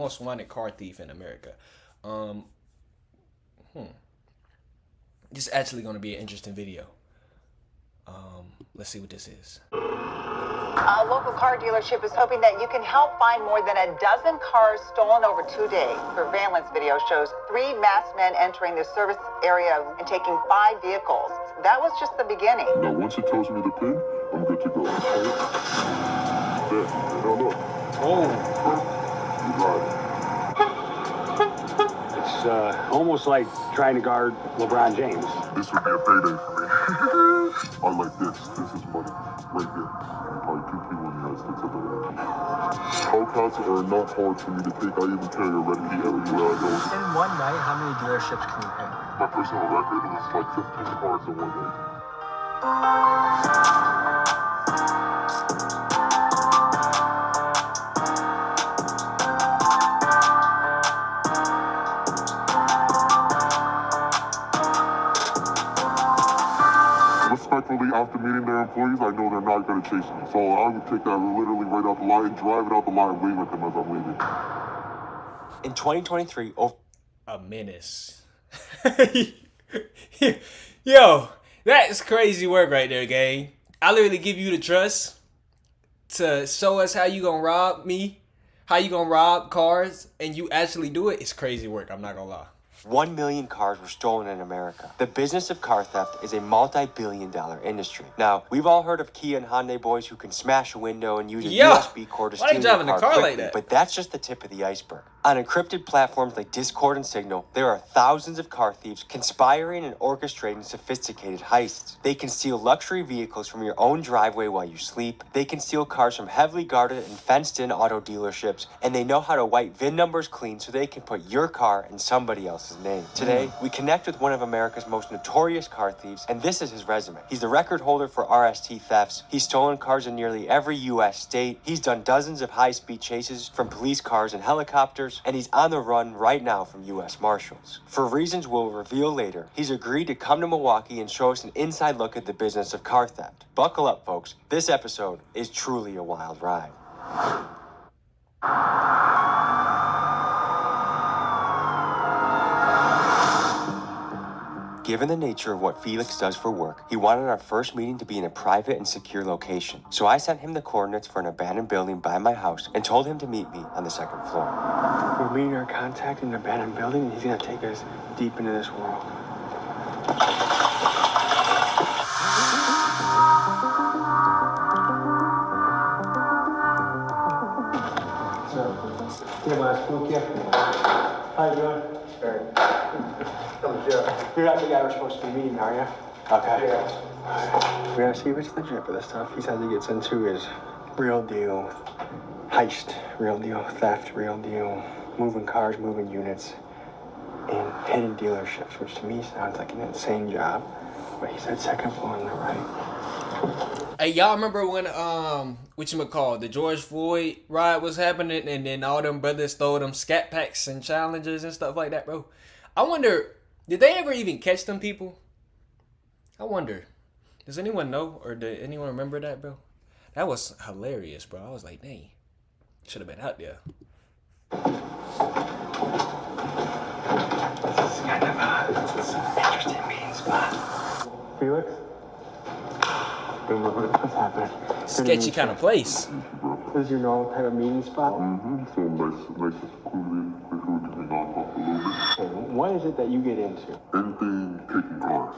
most wanted car thief in America. This is actually going to be an interesting video. Let's see what this is. A local car dealership is hoping that you can help find more than a dozen cars stolen over 2 days. Surveillance video shows 3 masked men entering the service area and taking 5 vehicles. That was just the beginning. Now, once it tells me the pin, I'm good to go. There. Now look. Oh. You got it. It's almost like trying to guard LeBron James. This would be a payday for me. I like this. This is money. Right here. Probably 2 people in the United States have done that. Hellcats are not hard for me to take. I even carry a red heat everywhere I go. In one night, how many dealerships can you hit? My personal record was like 15 cars in one day. Respectfully, after meeting their employees, I know they're not going to chase me. So I would take that literally right out the line, drive it out the line, wave at them as I'm waving. In 2023, A menace. Yo, that is crazy work right there, gang. I literally give you the trust to show us how you gonna rob me, how you gonna rob cars, and you actually do it. It's crazy work, I'm not gonna lie. 1 million cars were stolen in America. The business of car theft is a multi-billion-dollar industry. Now, we've all heard of Kia and Hyundai boys who can smash a window and use a USB cord to why they steal your driving the car car quickly, like that? but that's just the tip of the iceberg. On encrypted platforms like Discord and Signal, there are thousands of car thieves conspiring and orchestrating sophisticated heists. They can steal luxury vehicles from your own driveway while you sleep. They can steal cars from heavily guarded and fenced-in auto dealerships, and they know how to wipe VIN numbers clean so they can put your car in somebody else's name. Today, we connect with one of America's most notorious car thieves, and this is his resume. He's the record holder for RST thefts. He's stolen cars in nearly every U.S. state. He's done dozens of high-speed chases from police cars and helicopters, and he's on the run right now from U.S. Marshals. For reasons we'll reveal later, he's agreed to come to Milwaukee and show us an inside look at the business of car theft. Buckle up, folks. This episode is truly a wild ride. Given the nature of what Felix does for work, he wanted our first meeting to be in a private and secure location. So I sent him the coordinates for an abandoned building by my house and told him to meet me on the 2nd floor. We're meeting our contact in an abandoned building, and he's gonna take us deep into this world. How you doing? You're not the guy we're supposed to be meeting, are you? Okay. Yeah. We're gonna see if it's legit, but the stuff he says he gets into is real deal heist, real deal theft, real deal moving cars, moving units, in hidden dealerships, which to me sounds like an insane job. But he said 2nd floor on the right. Hey, y'all remember when the George Floyd riot was happening, and then all them brothers stole them scat packs and challenges and stuff like that, bro? I wonder, did they ever even catch them people? I wonder. Does anyone know, or did anyone remember that, bro? That was hilarious, bro. I was like, dang, should have been out there. This is kind of an interesting meeting spot. Felix? What's happening? Sketchy kind of place. This is your normal type of meeting spot? Mm-hmm. So nice and secluded. Make sure we can hang on off a little bit. Okay, what is it that you get into? Anything taking cars.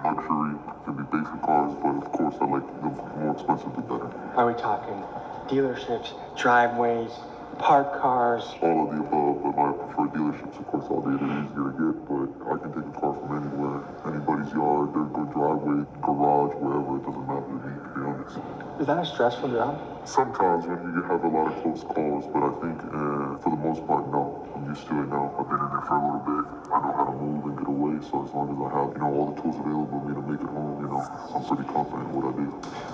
Luxury can be basic cars, but of course I like the more expensive the better. Are we talking dealerships, driveways, parked cars? All of the above, but my preferred dealerships, of course, all day they're easier to get, but I can take a car from anywhere. Anybody's yard, their good driveway, garage, wherever, it doesn't matter to me, to be honest. Is that a stressful job? Sometimes when you have a lot of close calls, but I think for the most part, no. I'm used to it now. I've been in there for a little bit. I know how to move and get away, so as long as I have, all the tools available to me to make it home, I'm pretty confident in what I do.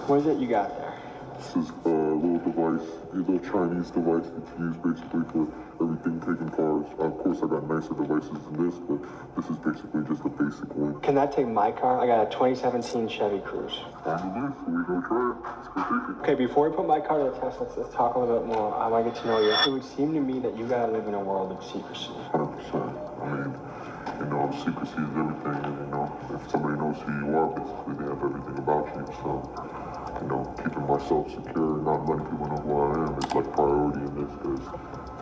What is it you got there? This is a little device device. It's a Chinese device that's used basically for everything taking cars. Of course, I got nicer devices than this, but this is basically just a basic one. Can that take my car? I got a 2017 Chevy Cruise. On the list, we go try it. Let's go take it. Okay, before we put my car to the test, let's talk a little bit more. I want to get to know you. It would seem to me that you gotta live in a world of secrecy. 100%. I mean, you know, secrecy is everything, and you know, if somebody knows who you are, basically they have everything about you. So, you know, keeping myself secure and not letting people know who I am is like priority in this, because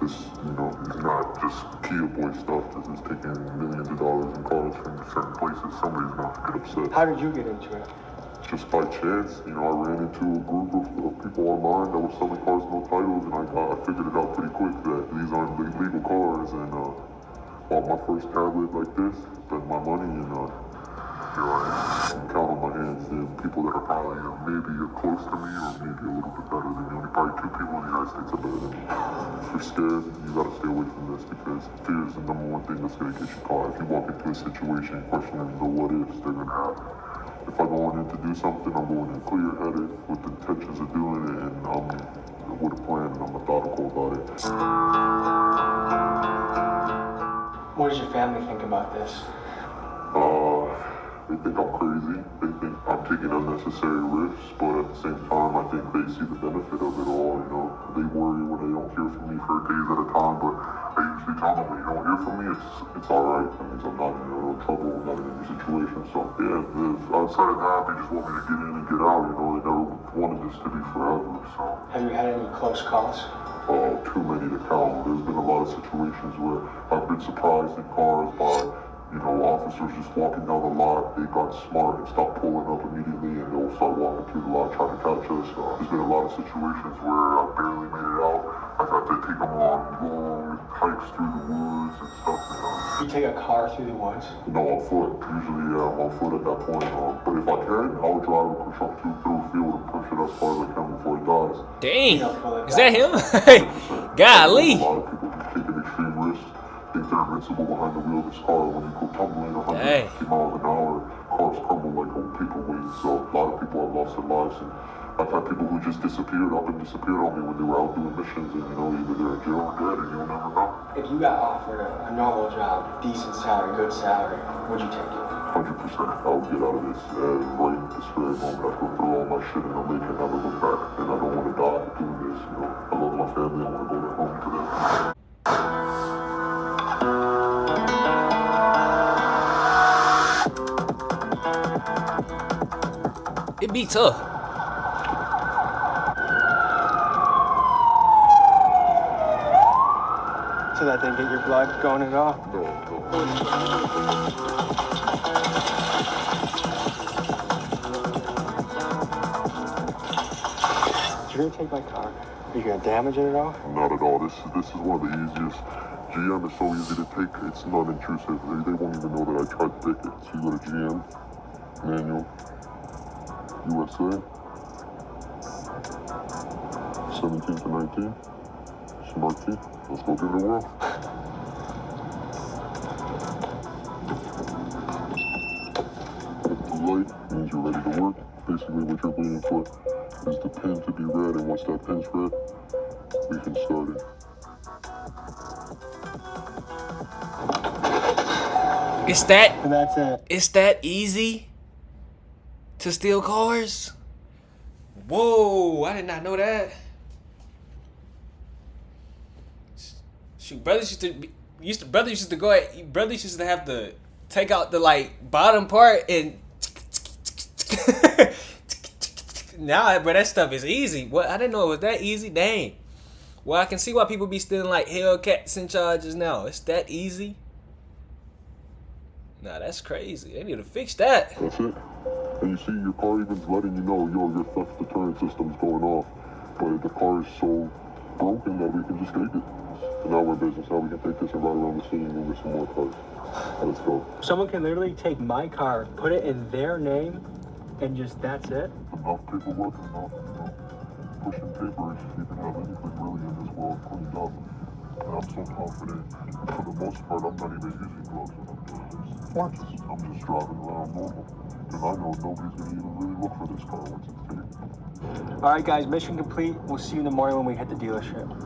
this, you know, is not just Kia Boy stuff. This is taking millions of dollars in cars from certain places. Somebody's going to get upset. How did you get into it? Just by chance, you know, I ran into a group of people online that were selling cars with no titles, and I figured it out pretty quick that these aren't legal cars, and bought my first tablet like this, spent my money, and here I am. I'm counting on my hands the people that are probably maybe close to me or maybe a little bit better than me. Only probably 2 people in the United States are better than me. If you're scared, you gotta stay away from this, because fear is the #1 thing that's gonna get you caught. If you walk into a situation questioning the what ifs, they're gonna happen. If I'm going in to do something, I'm going in clear-headed with the intentions of doing it, and I'm with a plan, and I'm methodical about it. What does your family think about this? They think I'm crazy. They think I'm taking unnecessary risks, but at the same time, I think they see the benefit of it all. You know, they worry when they don't hear from me for days at a time, but I usually tell them, when you don't hear from me, it's all right. That means I'm not in no trouble, I'm not in any situation. So yeah, if outside of that, they just want me to get in and get out. You know, they never wanted this to be forever. So Have you had any close calls? too many to count. There's been a lot of situations where I've been surprised in cars by, you know, officers just walking down the lot. They got smart and stopped pulling up immediately, and they'll start walking through the lot trying to catch us. There's been a lot of situations where I barely made it out. I've had to take them on long hikes through the woods and stuff, you know. You take a car through the woods? No, on foot. Usually, yeah, I'm on foot at that point. But if I can, I'll drive a truck through a field and push it as far as I can before it dies. Dang. Is that him? Golly. A lot of people who take an extreme risk think they're invincible behind the wheel of this car. When you go tumbling 150 miles an hour, cars crumble like a paperweight. So a lot of people have lost their lives. And I've had people who just disappeared on me when they were out doing missions, and you know, either they're in jail or dead, and you'll never know. If you got offered a normal job, decent salary, good salary, would you take it? 100%. I would get out of this right at this very moment. I go through all my shit and I'll make it, never look back. And I don't want to die doing this, you know. I love my family, I want to go back home to them. It be tough. So that didn't get your blood going at all? No. You're gonna take my car. Are you gonna damage it at all? Not at all. This is one of the easiest. GM is so easy to take. It's non-intrusive. They won't even know that I tried to take it. So you go to GM, manual, USA, 17 to 19, smart key. Let's go give it a whirl. The light means you're ready to work. Basically what you're waiting for is the pin to be red, and once that pin's red, we can start it. And that's it. It's that easy to steal cars? Whoa, I did not know that. Shoot, brothers used to have to take out the like bottom part and now, but that stuff is easy. What, I didn't know it was that easy. Dang. Well, I can see why people be stealing like Hellcats and charges now. It's that easy. Nah, that's crazy. They need to fix that. That's it. And you see your car even's letting you know, your theft deterrent system's going off. But the car is so broken that we can just take it. And now we're in business. Now we can take this and ride around the city and move with some more cars. Let's go. Someone can literally take my car, put it in their name, and just that's it? Enough paperwork, enough, pushing papers. You can have anything really in this world cleaned up. And I'm so confident. For the most part, I'm not even using gloves when I'm doing this. flags. I'm just driving around normal. And I know nobody's gonna even really look for this car once it's taken. All right, guys, mission complete. We'll see you in the morning when we hit the dealership.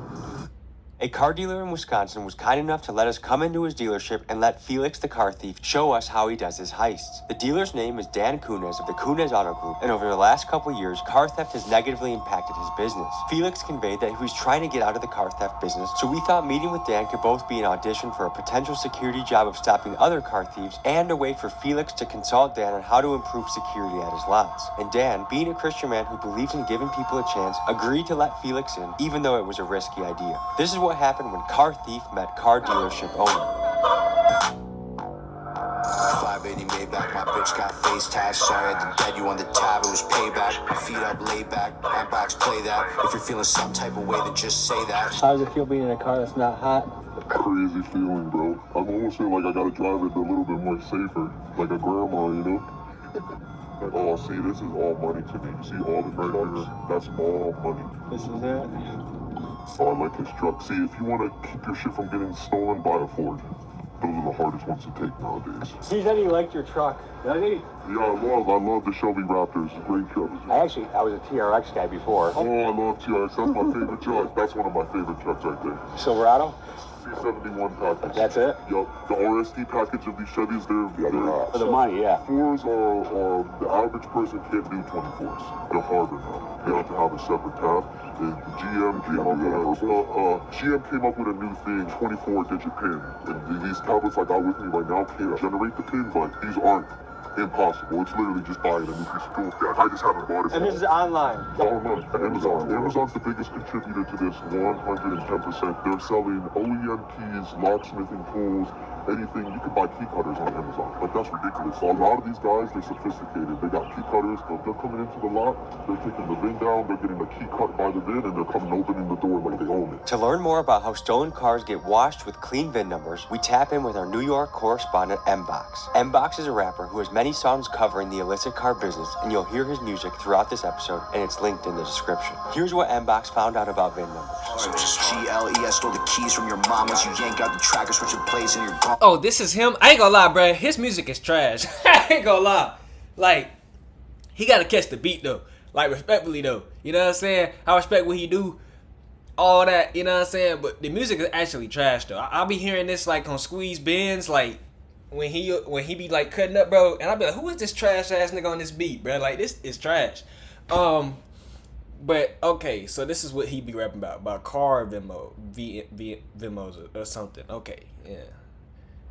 A car dealer in Wisconsin was kind enough to let us come into his dealership and let Felix the car thief show us how he does his heists. The dealer's name is Dan Kunez of the Kunez Auto Group, and over the last couple years, car theft has negatively impacted his business. Felix conveyed that he was trying to get out of the car theft business, so we thought meeting with Dan could both be an audition for a potential security job of stopping other car thieves and a way for Felix to consult Dan on how to improve security at his lots. And Dan, being a Christian man who believes in giving people a chance, agreed to let Felix in, even though it was a risky idea. This is what happened when car thief met car dealership owner. 580 Maybach, my bitch got face tags. Sorry I had to dead you on the tab, it was payback. Feet up, laid back, and box play that. If you're feeling some type of way, then just say that. How does it feel being in a car that's not hot? Crazy feeling, bro. I'm almost feeling like I gotta drive it a little bit more safer. Like a grandma, you know? Oh, see, this is all money to me. You see all the right here? That's all money. This is it. Oh, I like his truck. See, if you want to keep your shit from getting stolen, buy a Ford. Those are the hardest ones to take nowadays. He said he liked your truck. Really? Yeah, I love the Shelby Raptors. Great trucks. I was a TRX guy before. Oh, I love TRX. That's my favorite truck. That's one of my favorite trucks right there. Silverado? C71 package. That's it? Yup. The RST package of these Chevys, they're For the money, yeah. 4s are the average person can't do 24s. They're harder now. They have to have a separate tab. And GM came up with a new thing, 24-digit pin. And these tablets I got with me right now can't generate the pin, but these aren't impossible. It's literally just buying a new piece of tool. I just haven't bought it. And this is online. Oh no, Amazon. Amazon's the biggest contributor to this, 110%. They're selling OEM keys, locksmithing tools, anything. You can buy key cutters on Amazon. Like, that's ridiculous. A lot of these guys, they're sophisticated. They got key cutters. They're coming into the lot, they're taking the VIN down, they're getting the key cut by the VIN, and they're coming opening the door like they own it. To learn more about how stolen cars get washed with clean VIN numbers, we tap in with our New York correspondent, M-Box. M-Box is a rapper who has many songs covering the illicit car business, and you'll hear his music throughout this episode, and it's linked in the description. Here's what M-Box found out about VIN numbers. So just GLES, stole the keys from your mom. Once you yank out the tracker, switch your plates, and you're gone. Oh, this is him? I ain't gonna lie, bruh. His music is trash. I ain't gonna lie. Like, he gotta catch the beat, though. Like, respectfully, though. You know what I'm saying? I respect what he do. All that, you know what I'm saying? But the music is actually trash, though. I'll be hearing this, like, on Squeeze Benz, like, when he be, like, cutting up, bro. And I'll be like, who is this trash-ass nigga on this beat, bro? Like, this is trash. But, okay, so this is what he be rapping about car Venmos or something. Okay, yeah.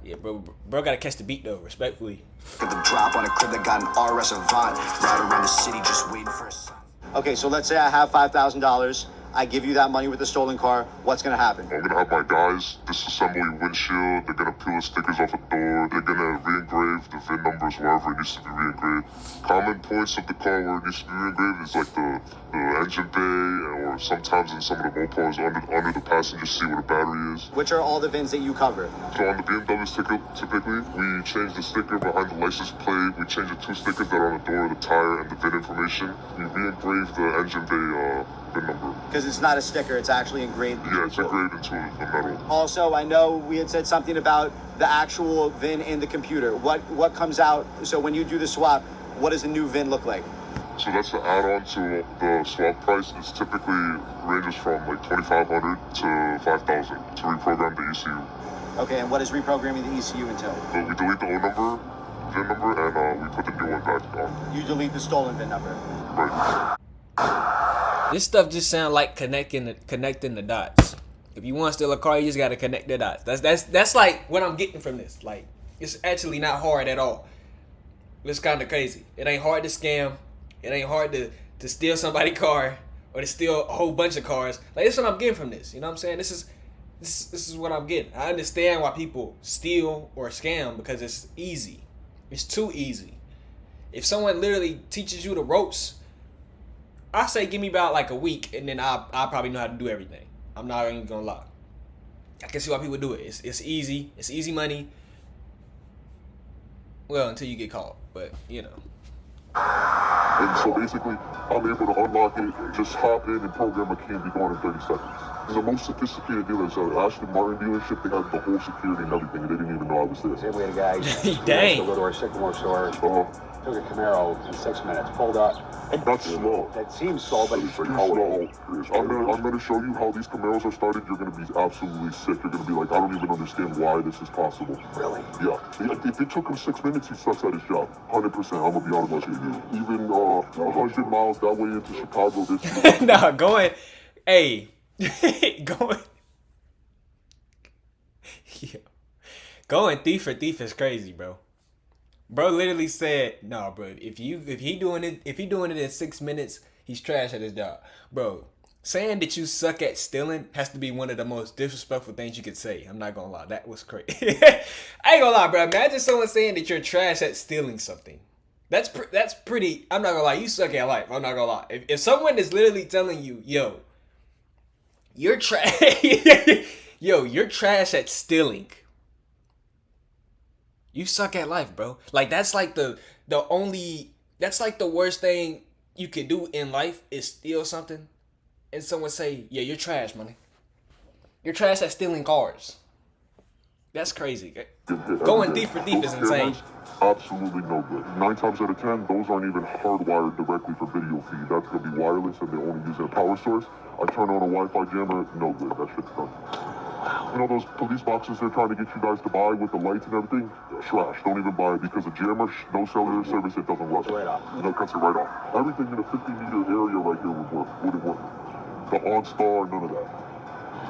Yeah, bro gotta catch the beat, though, respectfully. Get the drop on a crib that got an RS Avant. Ride around the city just waiting for a sign. Okay, so let's say I have $5,000. I give you that money with the stolen car. What's gonna happen? I'm gonna have my guys disassemble your windshield. They're gonna peel the stickers off the door. They're gonna re-engrave the VIN numbers wherever it needs to be re-engraved. Common points of the car where it needs to be re-engraved is like the engine bay, or sometimes in some of the Mopars under the passenger seat where the battery is. Which are all the VINs that you cover? So on the BMW sticker, typically, we change the sticker behind the license plate. We change the 2 stickers that are on the door, the tire, and the VIN information. We re-engrave the engine bay VIN number. Because it's not a sticker, it's actually engraved. Yeah, it's engraved into the metal. Also, I know we had said something about the actual VIN in the computer. What comes out, so when you do the swap, what does the new VIN look like? So that's the add-on to the swap price. It's typically ranges from like $2,500 to $5,000 to reprogram the ECU. Okay, and what is reprogramming the ECU entail? So we delete the old number, VIN number, and we put the new one back on. You delete the stolen VIN number. Right. This stuff just sound like connecting the dots. If you want to steal a car, you just gotta connect the dots. That's like what I'm getting from this. Like, it's actually not hard at all. It's kind of crazy. It ain't hard to scam. It ain't hard to steal somebody's car or to steal a whole bunch of cars. Like, this is what I'm getting from this. You know what I'm saying? This is what I'm getting. I understand why people steal or scam, because it's easy. It's too easy. If someone literally teaches you the ropes, I say give me about like a week, and then I'll probably know how to do everything. I'm not even gonna lie. I can see why people do it. It's easy. It's easy money. Well, until you get caught, but you know, And so basically, I'm able to unlock it, just hop in and program a key and be gone in 30 seconds. And the most sophisticated dealers at Aston Martin dealership, they had the whole security and everything. They didn't even know I was there. Say we had a guy Dang. to go to our Sycamore store, took a Camaro in 6 minutes, pulled up. That's slow. That seems slow, but It's slow. I'm gonna show you how these Camaros are started. You're gonna be absolutely sick. You're gonna be like, I don't even understand why this is possible. Really? Yeah. If it took him 6 minutes, he sucks at his job. 100%. I'm gonna be honest with you. Even 100 miles that way into Chicago this Nah, going, hey, going, yeah. Going thief for thief is crazy, bro. Bro literally said, "No, bro. If he doing it in 6 minutes, he's trash at his job, bro." Saying that you suck at stealing has to be one of the most disrespectful things you could say. I'm not gonna lie, that was crazy. I ain't gonna lie, bro. Imagine someone saying that you're trash at stealing something. That's pretty. I'm not gonna lie, you suck at life. I'm not gonna lie. If someone is literally telling you, "Yo, you're trash," yo, you're trash at stealing. You suck at life, bro. Like that's like the worst thing you could do in life is steal something, and someone say, "Yeah, you're trash, money. You're trash at stealing cars." That's crazy. Going thief for thief is insane. Absolutely no good. 9 times out of 10, those aren't even hardwired directly for video feed. That's gonna be wireless, and they're only using a power source. I turn on a Wi-Fi jammer, no good. That shit's done. You know those police boxes they're trying to get you guys to buy with the lights and everything? Trash. Don't even buy it because a jammer, no cellular service, it doesn't work. Right off. You know, it cuts it right off. Everything in a 50-meter area right here wouldn't work. The OnStar, none of that.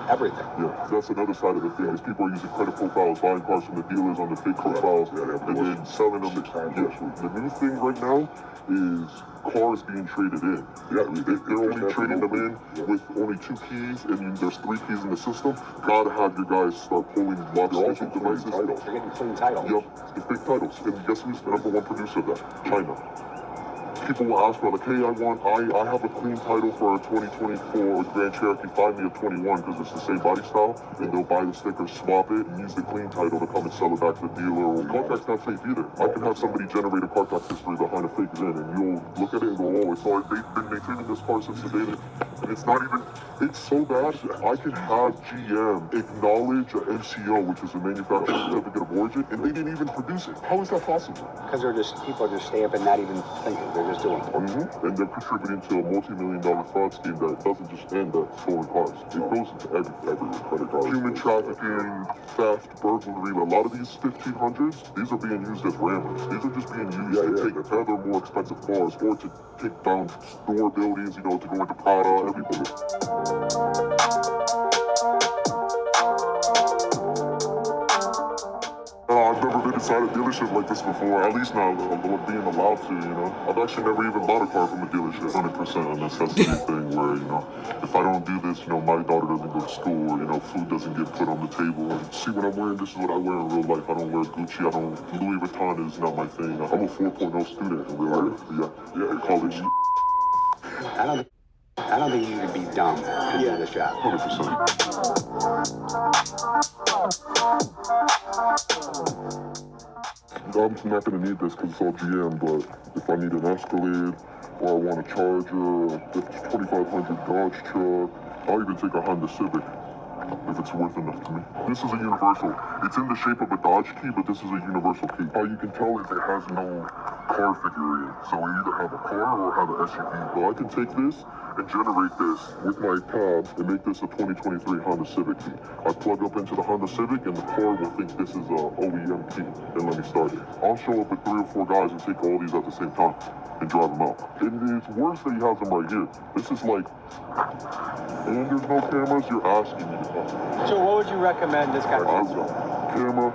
everything. Yeah, that's another side of the thing is people are using credit profiles, buying cars from the dealers on the fake profiles, and then selling them. The new thing right now is cars being traded in. Yeah, they're only trading them in with only 2 keys, and there's 3 keys in the system. Gotta have your guys start pulling lock station devices. They're getting clean titles. Yep, the fake titles. And guess who's the #1 producer of that? China. People will ask me like, hey, I have a clean title for a 2024 Grand Cherokee, find me a 21 because it's the same body style, and they'll buy the sticker, swap it, and use the clean title to come and sell it back to the dealer. Cartax's not safe either. I can have somebody generate a Cartax history behind a fake VIN, and you'll look at it and go, oh, it's like they've been maintaining this car since the day that, and it's not even, it's so bad, I can have GM acknowledge a MCO, which is a manufacturer certificate of origin, and they didn't even produce it. How is that possible? Because people are just stamping, not even thinking. They're just doing it. And they're contributing to a multi-million-dollar fraud scheme that doesn't just end at stolen cars. It goes into every credit card. Human trafficking, theft, burglary. A lot of these 1500s, these are being used as rammers. These are just being used to take other more expensive cars or to take down store buildings, you know, to go into Prada, everybody. I've never been inside a dealership like this before, at least now being allowed to, you know. I've actually never even bought a car from a dealership. 100% a necessity thing where, you know, if I don't do this, you know, my daughter doesn't go to school, or, you know, food doesn't get put on the table. And see what I'm wearing, this is what I wear in real life. I don't wear Gucci, Louis Vuitton is not my thing. I'm a 4.0 student in real life. Yeah, in college. I don't think you can be dumb to do this job. 100%. I'm not going to need this because it's all GM, but if I need an Escalade or I want a Charger, if it's 2500 Dodge truck, I'll even take a Honda Civic if it's worth enough to me. This is a universal. It's in the shape of a Dodge key, but this is a universal key. How you can tell is it has no car figure in it. So we either have a car or have an SUV. Well, I can take this and generate this with my tab and make this a 2023 Honda Civic key. I plug up into the Honda Civic and the car will think this is a OEM key and let me start it. I'll show up with 3 or 4 guys and take all these at the same time and drive them out. And it's worse that he has them right here. This is like, and there's no cameras, you're asking me to come. So what would you recommend this guy do? Camera,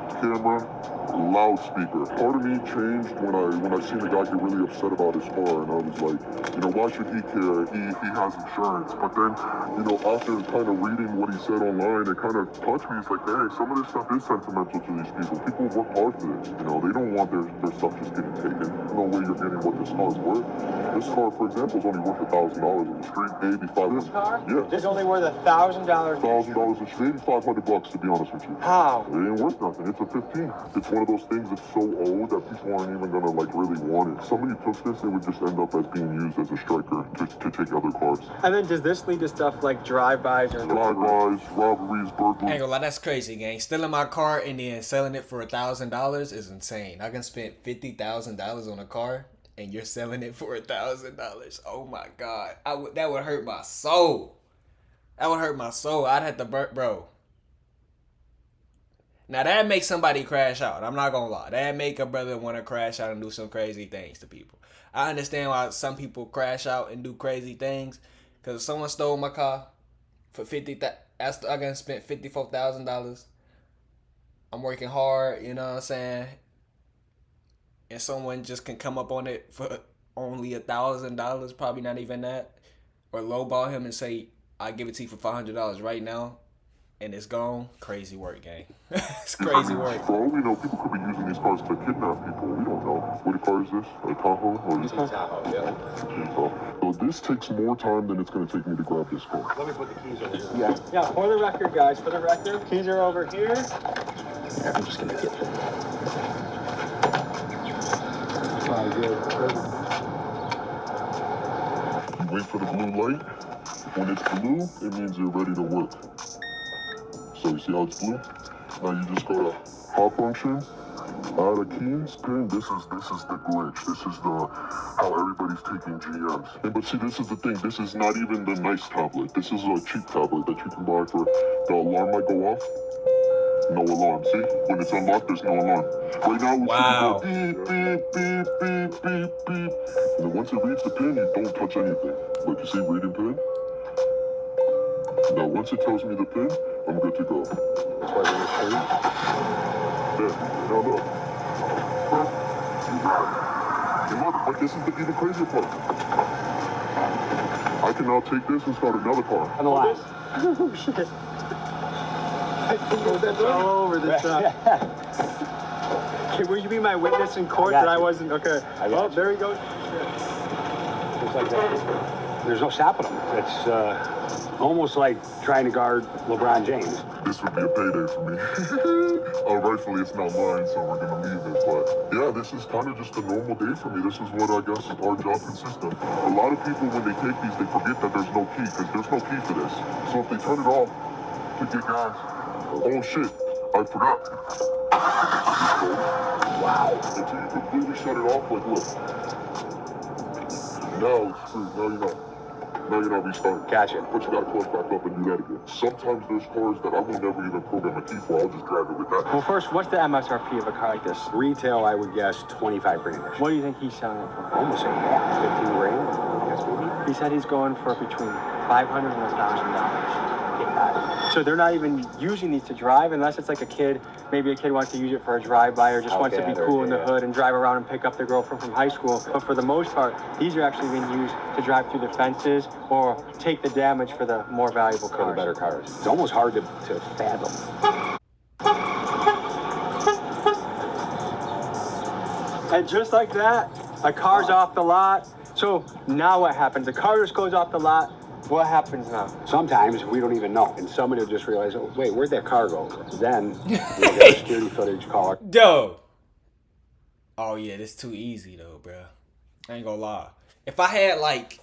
loudspeaker. Part of me changed when I seen the guy get really upset about his car, and I was like, you know, why should he care? He has insurance. But then, you know, after kind of reading what he said online, it kind of touched me. It's like, dang, some of this stuff is sentimental to these people. People work hard for this. You know, they don't want their stuff just getting taken. There's no way you're getting what this car's worth. This car, for example, is only worth $1,000 on the street. Maybe $500. This car? Yeah. It's only worth $1,000. $1,000 a street, maybe $500 to be honest with you. How? It ain't worth nothing. It's a 15. It's one of those things that's so old that people aren't even gonna like really want it. If somebody took this, it would just end up as being used as a striker to take other cars. And then does this lead to stuff like drive-bys or Drive-bys, robberies, burglaries. I ain't gonna lie, that's crazy, gang. Stealing my car and then selling it for $1,000 is insane. I can spend $50,000 on a car and you're selling it for $1,000. Oh my god, that would hurt my soul. That would hurt my soul. I'd have to bro. Now that makes somebody crash out. I'm not gonna lie. That make a brother want to crash out and do some crazy things to people. I understand why some people crash out and do crazy things. Cause if someone stole my car for I gonna spend $54,000. I'm working hard, you know what I'm saying? And someone just can come up on it for only $1,000, probably not even that, or lowball him and say, "I give it to you for $500 right now," and it's gone. Crazy work, gang. It's crazy work. For all we know, people could be using these cars to kidnap people. We don't know. What car is this? A Tahoe? Or is it Tahoe? Yeah. So this takes more time than it's going to take me to grab this car. Let me put the keys over here. Yeah, for the record, guys, for the record, keys are over here. Yeah, I'm just going to get them. You wait for the blue light. When it's blue, it means you're ready to work. So you see how it's blue? Now you just go to hot functions, add a keys pin. This is the glitch. This is how everybody's taking GMs. But see, this is the thing. This is not even the nice tablet. This is a cheap tablet that you can buy for. The alarm might go off. No alarm. See? When it's unlocked, there's no alarm. Right now, we Wow. should go beep, beep, beep, beep, beep, beep. And then once it reads the pin, you don't touch anything. Like you see, reading pin. Now, once it tells me the pin, I'm good to go. That's why I'm going to yeah, now look. You got it. And look, but this is the even crazier part. I can now take this and start another car. On the last. Oh, shit. That's all over the top. Okay, will you be my witness in court that I wasn't? Okay. Oh, there he goes. Just like that. There's no stopping them. It's almost like trying to guard LeBron James. This would be a payday for me. Rightfully, it's not mine, so we're gonna leave it. But yeah, this is kind of just a normal day for me. This is what I guess our job consists of. A lot of people, when they take these, they forget that there's no key, because there's no key for this. So if they turn it off to get gas, oh shit, I forgot. Wow. Until you completely shut it off, like look. Now it's screwed. Now you know. Now you're not restarting. Gotcha. But you gotta plug back up and do that again. Sometimes there's cars that I will never even program a key for. I'll just drive it with that. Well, first, what's the MSRP of a car like this? Retail, I would guess 25 grand. What do you think he's selling it for? Almost say half, 15 grand. Yes, maybe. He said he's going for between $500 and $1,000. So they're not even using these to drive unless it's like a kid. Maybe a kid wants to use it for a drive-by or just wants to be cool in the hood and drive around and pick up their girlfriend from high school. But for the most part, these are actually being used to drive through the fences or take the damage for the more valuable For cars. the better cars. It's almost hard to fathom. And just like that, a car's off the lot. So now what happens? The car just goes off the lot. What happens now? Sometimes we don't even know, and somebody will just realize, oh, wait, where'd that car go? Then we get a security footage call. Yo. Oh yeah, this too easy though, bro. I ain't gonna lie. If I had life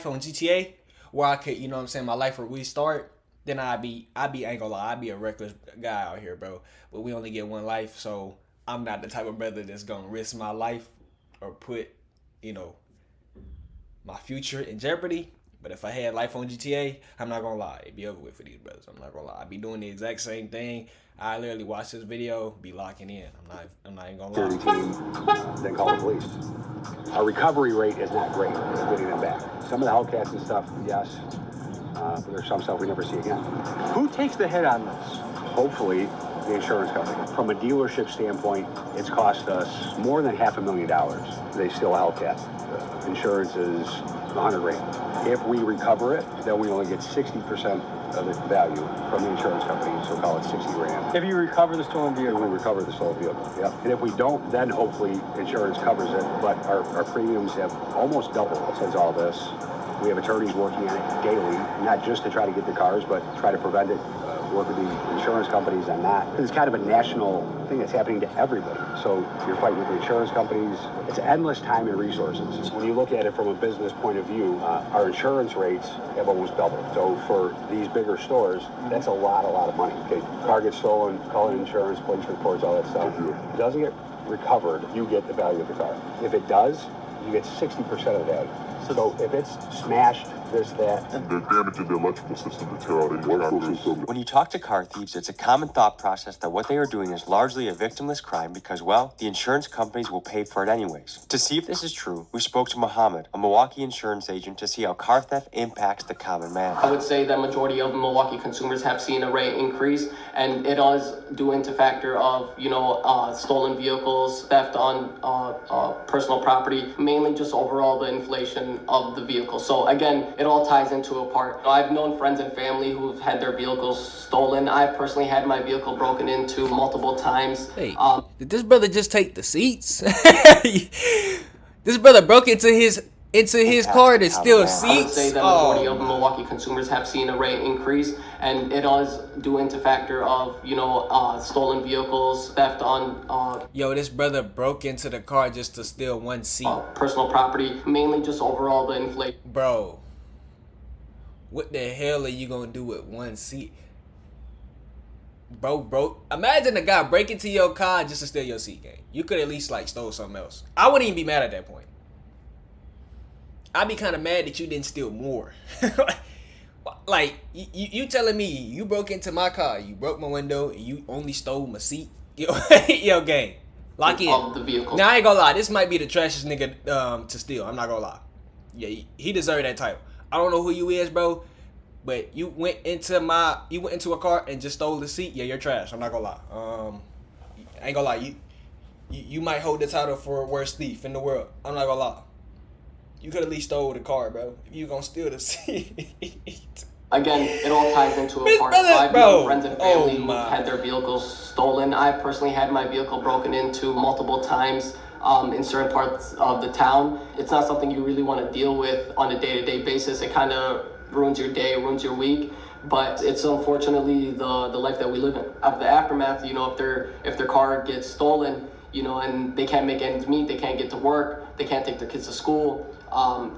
on GTA where I could, you know what I'm saying, my life would restart, then I'd be I ain't gonna lie, I'd be a reckless guy out here, bro. But we only get one life, so I'm not the type of brother that's gonna risk my life or put, you know, my future in jeopardy. But if I had life on GTA, I'm not gonna lie, it'd be over with for these brothers. I'm not gonna lie, I'd be doing the exact same thing. I literally watch this video, be locking in. I'm not even gonna lie. Team, then call the police. Our recovery rate is not great at getting them back. Some of the Hellcats and stuff, yes, but there's some stuff we never see again. Who takes the hit on this? Hopefully, the insurance company. From a dealership standpoint, it's cost us more than $500,000. They steal a Hellcat. The insurance is $100 grand. If we recover it, then we only get 60% of the value from the insurance company, so call it 60 grand. If you recover the stolen vehicle. If we recover the stolen vehicle, yep. And if we don't, then hopefully insurance covers it, but our premiums have almost doubled since all this. We have attorneys working on it daily, not just to try to get the cars, but try to prevent it. work with the insurance companies on that. It's kind of a national thing that's happening to everybody. So you're fighting with the insurance companies. It's endless time and resources. When you look at it from a business point of view, our insurance rates have almost doubled. So for these bigger stores, that's a lot of money. Okay, car gets stolen, call it insurance, police reports, all that stuff. If it doesn't get recovered, you get the value of the car. If it does, you get 60% of the value. So if it's smashed, this, that. They're damaging the electrical system to tear out any cameras. When you talk to car thieves, it's a common thought process that what they are doing is largely a victimless crime because, well, the insurance companies will pay for it anyways. To see if this is true, we spoke to Mohammed, a Milwaukee insurance agent, to see how car theft impacts the common man. I would say that majority of Milwaukee consumers have seen a rate increase, and it is due into factor of, stolen vehicles, theft on personal property, mainly just overall the inflation of the vehicle. So again, it all ties into a part. I've known friends and family who've had their vehicles stolen. I've personally had my vehicle broken into multiple times. Hey, did this brother just take the seats? This brother broke into his car to steal seats. I would say that majority of Milwaukee consumers have seen a rate increase, and it is due into factor of stolen vehicles, theft on. This brother broke into the car just to steal one seat. Personal property, mainly just overall the inflation. Bro, what the hell are you gonna do with one seat? Bro, imagine a guy break into your car just to steal your seat, gang. You could at least stole something else. I wouldn't even be mad at that point. I'd be kind of mad that you didn't steal more. You telling me you broke into my car, you broke my window, and you only stole my seat? Yo, gang, lock in. Of the vehicle. Now I ain't gonna lie, this might be the trashiest nigga to steal. I'm not gonna lie. Yeah, he deserved that title. I don't know who you is, bro, but you went into a car and just stole the seat. Yeah, you're trash. I'm not gonna lie. I ain't gonna lie. You might hold the title for worst thief in the world. I'm not gonna lie. You could at least stole the car, bro. If you gonna steal the seat. Again, it all ties into a part. I've known friends and family who had their vehicles stolen. I've personally had my vehicle broken into multiple times in certain parts of the town. It's not something you really want to deal with on a day-to-day basis. It kind of ruins your day, ruins your week. But it's unfortunately the life that we live in. Of the aftermath, if their car gets stolen, and they can't make ends meet, they can't get to work, they can't take their kids to school.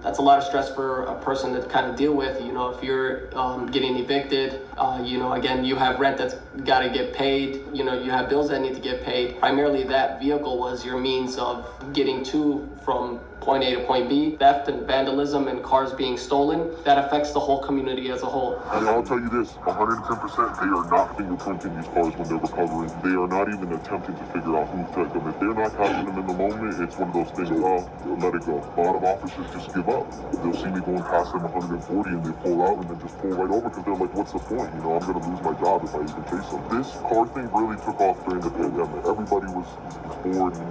That's a lot of stress for a person to kind of deal with. If you're getting evicted, again, you have rent that's got to get paid. You have bills that need to get paid. Primarily, that vehicle was your means of getting to from point A to point B. Theft and vandalism and cars being stolen, that affects the whole community as a whole. And I'll tell you this, 110%, they are not fingerprinting these cars when they're recovering. They are not even attempting to figure out who took them. If they're not catching them in the moment, it's one of those things, let it go. A lot of officers just give up. They'll see me going past them 140 and they pull out and then just pull right over because they're like, what's the point? I'm going to lose my job if I even chase them. This car thing really took off during the pandemic. Everybody was bored and,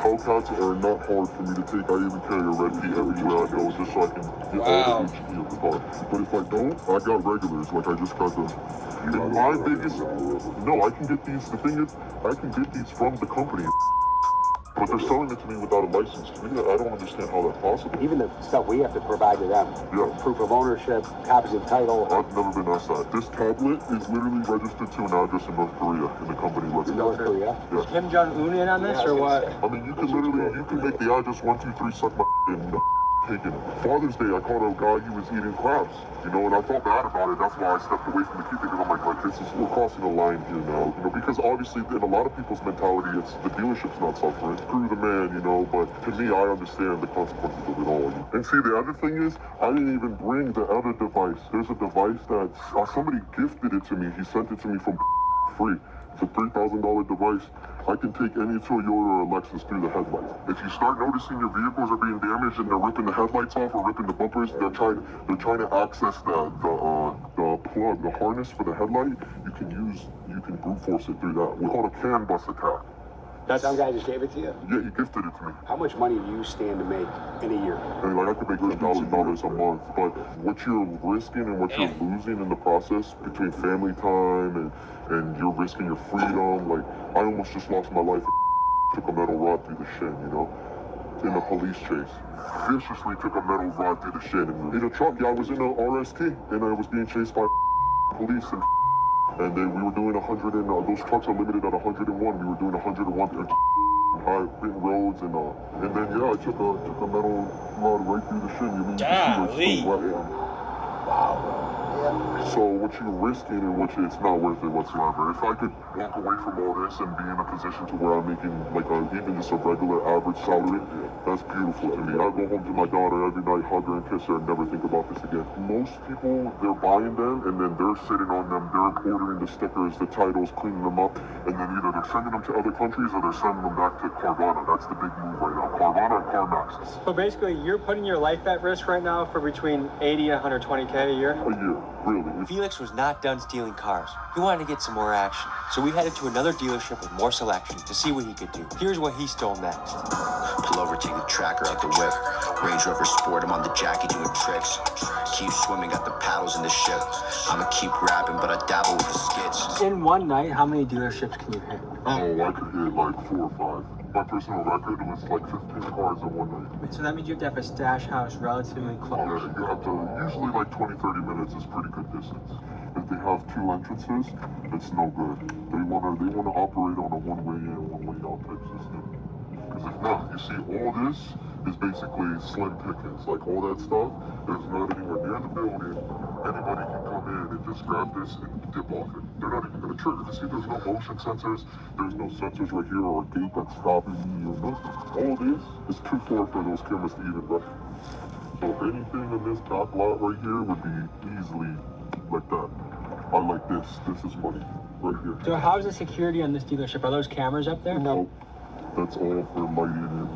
Hellcats are not hard for me to take. I even carry a red key everywhere I go just so I can get all the HP of the car. But if I don't, I got regulars. I just got the... My biggest... No, I can get these... The thing is, I can get these from the company. But they're selling it to me without a license. To me, I don't understand how that's possible. Even the stuff we have to provide to them. Yeah. Proof of ownership, copies of title. I've never been asked that. This tablet is literally registered to an address in North Korea, and the company lets it. North Korea? Yeah. Is Kim Jong-un in on this, or what? I mean, you can make the address 123 suck my and taking it. Father's Day, I caught a guy, he was eating crabs, and I felt bad about it. That's why I stepped away from the key because I'm like, we're crossing a line here now, because obviously in a lot of people's mentality, it's the dealership's not suffering, screw the man, but to me, I understand the consequences of it all. And see, the other thing is, I didn't even bring the other device. There's a device that somebody gifted it to me. He sent it to me from free. It's a $3,000 device. I can take any Toyota or Lexus through the headlights. If you start noticing your vehicles are being damaged and they're ripping the headlights off or ripping the bumpers, they're trying to access the plug, the harness for the headlight. You can brute force it through that. We call it a CAN bus attack. Some guy just gave it to you? Yeah, he gifted it to me. How much money do you stand to make in a year? I could make $1,000 a month, but what you're risking and what you're losing in the process between family time and you're risking your freedom, I almost just lost my life. Took a metal rod through the shin, in a police chase. Viciously took a metal rod through the shin. In a truck, I was in a RST and I was being chased by police and And then we were doing 100 and those trucks are limited at 101. We were doing 101 high roads and then yeah, I took a metal rod right through the shin. You mean Golly. Wow. So what you're risking and it's not worth it whatsoever. If I could walk away from all this and be in a position to where I'm making like even just a regular average salary, that's beautiful to me. I go home to my daughter every night, hug her and kiss her and never think about this again. Most people, they're buying them and then they're sitting on them, they're ordering the stickers, the titles, cleaning them up, and then either they're sending them to other countries or they're sending them back to Carvana. That's the big move right now. Carvana and CarMax. So basically, you're putting your life at risk right now for between 80 and 120K a year? A year, really. Felix was not done stealing cars. He wanted to get some more action. So we headed to another dealership with more selection to see what he could do. Here's what he stole next. Pull over, take the tracker out the whip. Range Rover Sport, I'm on the Jackie doing tricks. Keep swimming, got the paddles in the ship. I'ma keep rapping, but I dabble with the skits. In one night, how many dealerships can you hit? Oh, I could hit like 4 or 5. My personal record was like 15 cars in one night. So that means you have to have a stash house relatively close. You have to, usually like 20-30 minutes is pretty good distance. If they have 2 entrances, it's no good. They wanna operate on a one-way in, one-way out type system. Because if not, you see all this is basically slim pickings. Like all that stuff, there's not anywhere near the building. Anybody can come in and just grab this and dip off it. They're not even gonna trigger. You see, there's no motion sensors. There's no sensors right here or a gate that's stopping me or nothing. All this is too far for those cameras to even run. So anything in this back lot right here would be easily like that. I like this. This is money right here. So how's the security on this dealership? Are those cameras up there? No. That's all for lighting and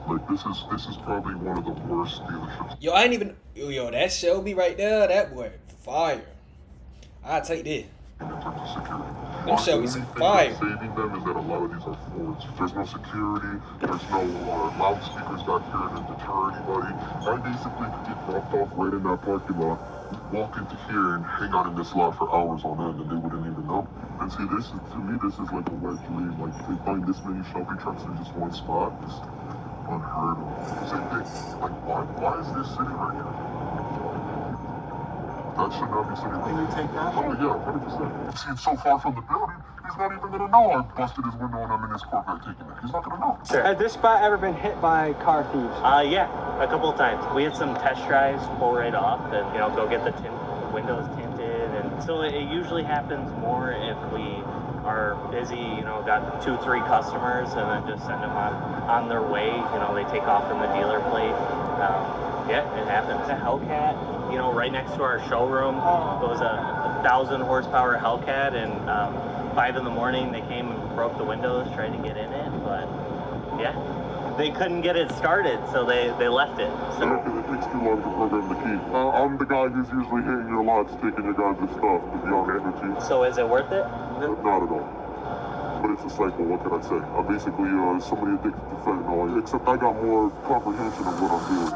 like this is probably one of the worst dealerships. Yo, I ain't even. Yo, that Shelby right there, that boy, fire. I'll take this. In terms of security. Them Shelby's The only thing fire. that's saving them is that a lot of these are Fords. There's no security, there's no loudspeakers back here to deter anybody. I basically could get dropped off right in that parking lot, walk into here and hang out in this lot for hours on end and they wouldn't even know. And see, this is, to me, this is like a wet dream. Like, they find this many Shelby trucks in just one spot. It's unheard of. Same thing. Like, why is this sitting right here? That should not be sitting right here. Take that? Oh, yeah, 100%. See, it's so far from the building, he's not even gonna know I busted his window and I'm in his Corvette taking it. He's not gonna know. Has this spot ever been hit by car thieves? Yeah, a couple of times. We had some test drives pull right off and, go get the windows tinted. And so it usually happens more if we are busy, got 2-3 customers and then just send them on their way. They take off from the dealer plate. Yeah, it happens. A Hellcat, right next to our showroom. It was a 1,000 horsepower Hellcat, and 5 in the morning they came and broke the windows, tried to get in it, but yeah, they couldn't get it started, so they left it. So it takes too long to program the key. I'm the guy who's usually hitting your lots, taking your guys' stuff, to be honest with you. So is it worth it? Not at all. But it's a cycle, what can I say? I'm basically somebody addicted to fentanyl, except I got more comprehension of what I'm doing.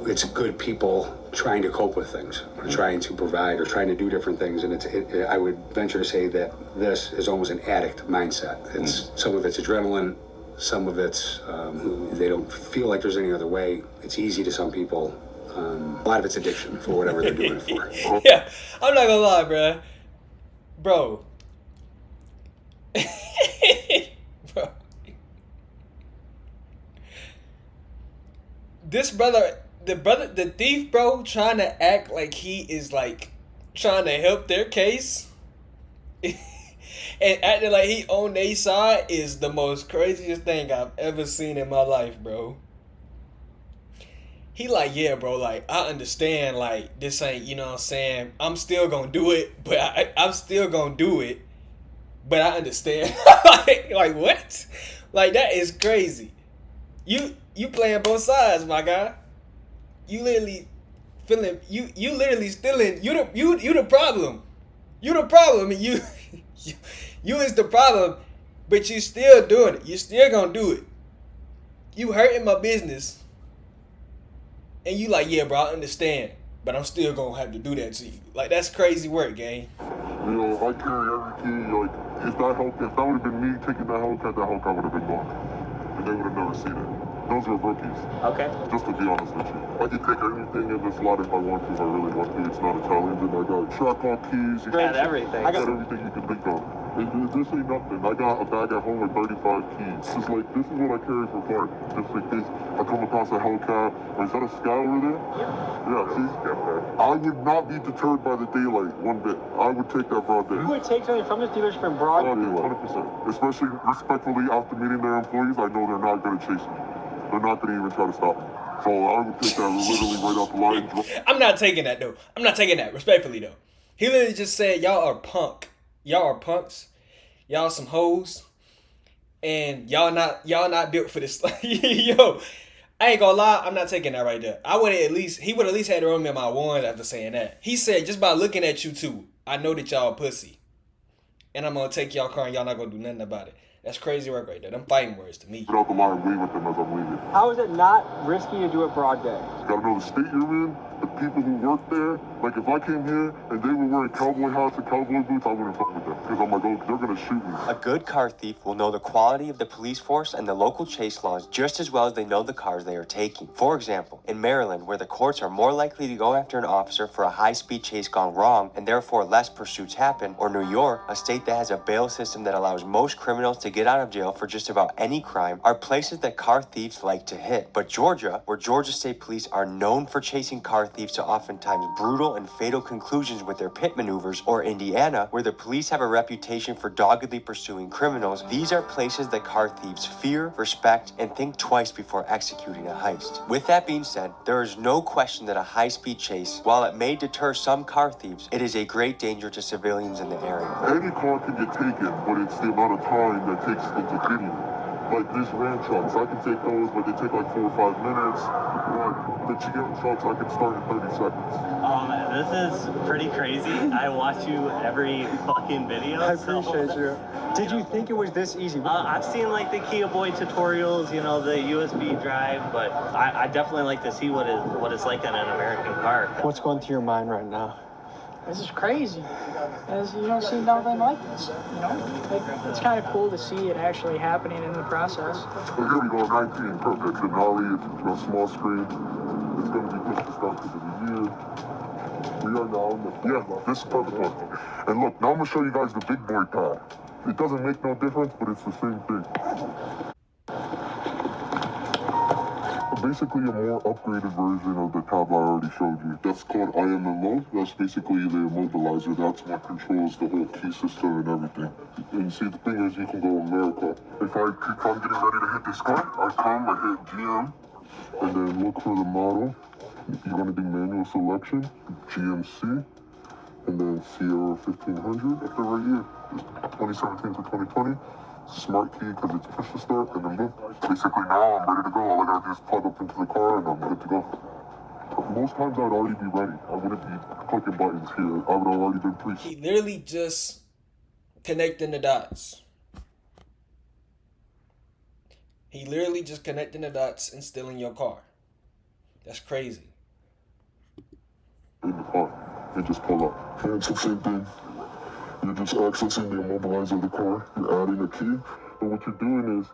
It's good people trying to cope with things, or trying to provide, or trying to do different things, and I would venture to say that this is almost an addict mindset. It's some of it's adrenaline, some of it's they don't feel like there's any other way. It's easy to some people. A lot of it's addiction for whatever they're doing it for. Yeah, I'm not gonna lie, bro. Bro. This brother, the thief, bro, trying to act like he is like trying to help their case and acting like he on their side is the most craziest thing I've ever seen in my life, bro. He like, yeah, bro, like, I understand, like, this ain't, you know what I'm saying, I'm still gonna do it, but I'm still gonna do it, but I understand. like, what? Like, that is crazy. You playing both sides, my guy. You literally feeling, you literally stealing, you the problem. You the problem, and you is the problem, but you still doing it. You still gonna do it. You hurting my business. And you like, yeah, bro, I understand, but I'm still gonna have to do that to you. Like, that's crazy work, gang. I carry every key. Like, if that would have been me taking that Hellcat would have been gone. And they would have never seen it. Those are rookies. Okay. Just to be honest with you. I can take anything in this lot if I want to, if I really want to. It's not a challenge. And I got track on keys. You got everything. I got everything you can think of. This ain't nothing. I got a bag at home with 35 keys. Just like, this is what I carry for fun. Just in case I come across a Hellcat. Or is that a Scout over there? Yeah, see? I would not be deterred by the daylight one bit. I would take that broad day. You would take something from this dealership in broad daylight? 100%. Especially respectfully after meeting their employees, I know they're not going to chase me. They're not going to even try to stop me. So I would take that literally right off the line. I'm not taking that though. I'm not taking that, respectfully though. He literally just said, y'all are punk. Y'all are punks. Y'all some hoes. And y'all not built for this. Yo, I ain't gonna lie, I'm not taking that right there. He would at least had to run me in my ones after saying that. He said, just by looking at you two, I know that y'all pussy. And I'm gonna take y'all car and y'all not gonna do nothing about it. That's crazy work right there. Them fighting words to me. Get out the line and wave with them as I'm leaving. How is it not risky to do it broad day? You gotta know the state you're in, the people who work there. Like if I came here and they were wearing cowboy hats and cowboy boots, I wouldn't fuck with them. Because I'm like, oh, they're gonna shoot me. A good car thief will know the quality of the police force and the local chase laws just as well as they know the cars they are taking. For example, in Maryland, where the courts are more likely to go after an officer for a high-speed chase gone wrong and therefore less pursuits happen, or New York, a state that has a bail system that allows most criminals to get out of jail for just about any crime, are places that car thieves like to hit. But Georgia, where Georgia State Police are known for chasing car thieves to oftentimes brutal and fatal conclusions with their pit maneuvers, or Indiana, where the police have a reputation for doggedly pursuing criminals, these are places that car thieves fear, respect, and think twice before executing a heist. With that being said, there is no question that a high-speed chase, while it may deter some car thieves, it is a great danger to civilians in the area. Any car can get taken, but it's the amount of time that takes them to get you. Like these Ram trucks, I can take those, but they take like 4 or 5 minutes. But the GM trucks, I can start in 30 seconds. This is pretty crazy. I watch you every fucking video. I appreciate you. Did you think it was this easy? I've seen like the Kia Boy tutorials, you know, the USB drive, but I definitely like to see what it's like on an American car. What's going through your mind right now? This is crazy. As you don't see nothing like this. You know, it's kind of cool to see it actually happening in the process. So here we go, 19, perfect. Denali, it's small screen. It's going to be pushed to start because of the year. We are now in the this is perfect one. And look, now I'm going to show you guys the big boy pad. It doesn't make no difference, but it's the same thing. Basically a more upgraded version of the tab I already showed you. That's called IMMO. That's basically the immobilizer. That's what controls the whole key system and everything. And see, the thing is, you can go America. If I'm getting ready to hit this car, I hit GM, and then look for the model. You're gonna do manual selection, GMC, and then Sierra 1500 up there right here. 2017 to 2020. Smart key because it's push to start, and then boom. Basically now I'm ready to go. All I gotta do is plug up into the car and I'm good to go. Most times I'd already be ready. I wouldn't be clicking buttons here. I would have already been pre. He literally just connecting the dots. He literally just connecting the dots and stealing your car. That's crazy. In the car and just pull up. And it's the same thing. You're just accessing the immobilizer of the car. You're adding a key. And what you're doing is,